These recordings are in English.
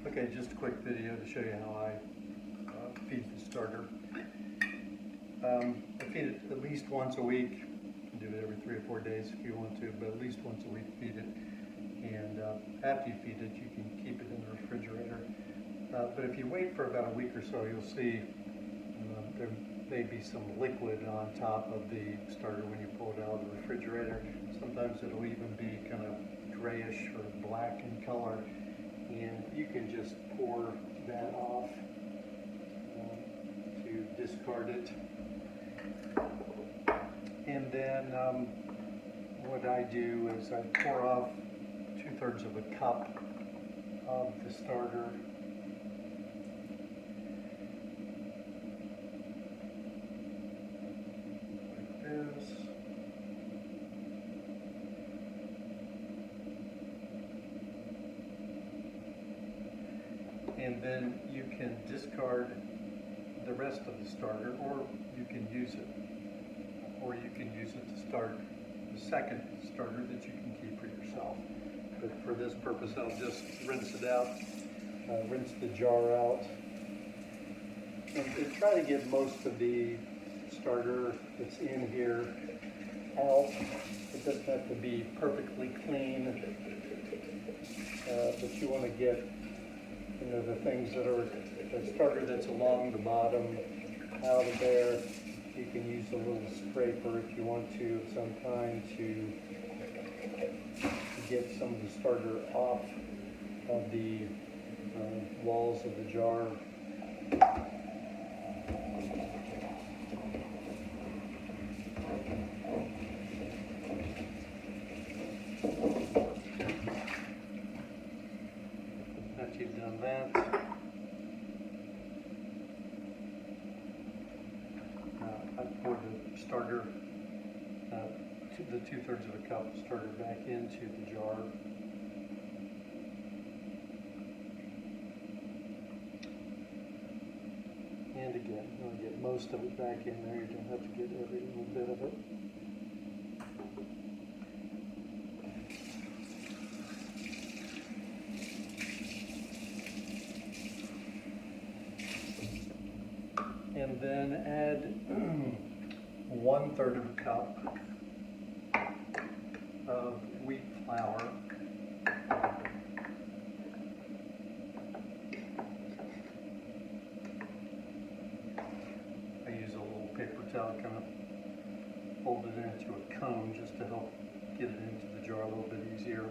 Okay, just a quick video to show you how I feed the starter. I feed it at least once a week. You can do it every 3 or 4 days if you want to, but at least once a week feed it. And after you feed it, you can keep it in the refrigerator. But if you wait for about a week or so, you'll see there may be some liquid on top of the starter when you pull it out of the refrigerator. Sometimes it'll even be kind of grayish or black in color. And you can just pour that off to discard it. And then what I do is I pour off 2/3 of a cup of the starter. Like this. And then you can discard the rest of the starter, or you can use it. Or you can use it to start the second starter that you can keep for yourself. But for this purpose, I'll just rinse it out, rinse the jar out, and try to get most of the starter that's in here out. It doesn't have to be perfectly clean, but you want to get the things that are the starter that's along the bottom out of there. You can use a little scraper if you want to of some kind to get some of the starter off of the walls of the jar. After you've done that, I pour the starter, the 2/3 of a cup starter back into the jar. And again, you want to get most of it back in there. You don't have to get every little bit of it. And then add 1/3 of a cup of wheat flour. I use a little paper towel, kind of fold it into a cone just to help get it into the jar a little bit easier.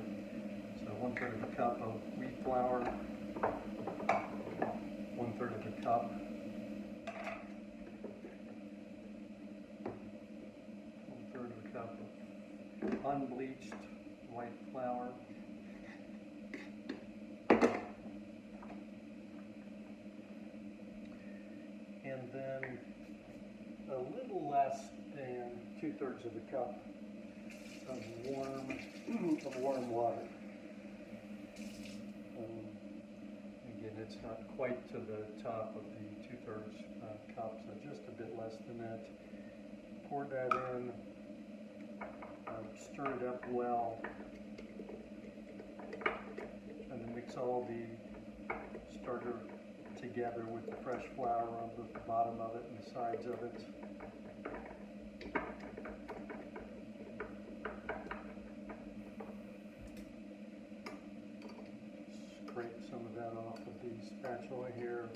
So 1/3 of a cup of wheat flour, 1/3 of a cup of unbleached white flour, and then a little less than 2/3 of a cup of warm water. Again, it's not quite to the top of the 2/3 cup, so just a bit less than that. Pour that in. Stir it up well, and then mix all the starter together with the fresh flour on the bottom of it and the sides of it. Scrape some of that off of the spatula here.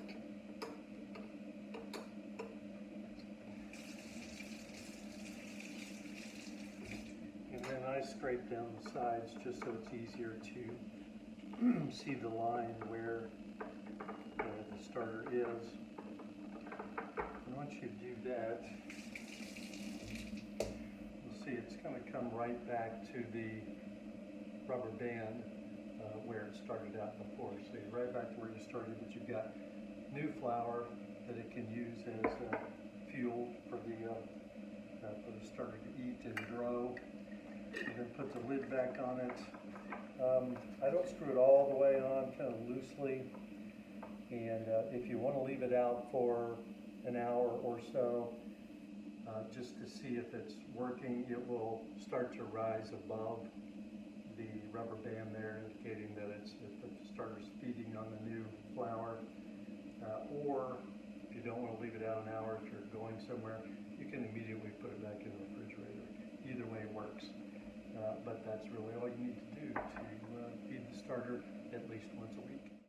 I scrape down the sides just so it's easier to see the line where the starter is. And once you do that, you'll see it's going to come right back to the rubber band where it started out before. So you're right back to where you started, but you've got new flour that it can use as fuel for the starter to eat and grow. And then put the lid back on it. I don't screw it all the way on, kind of loosely. And if you want to leave it out for an hour or so, just to see if it's working, it will start to rise above the rubber band there indicating that the starter's feeding on the new flour. Or if you don't want to leave it out an hour, if you're going somewhere, you can immediately put it back in the refrigerator. Either way works. But that's really all you need to do to feed the starter at least once a week.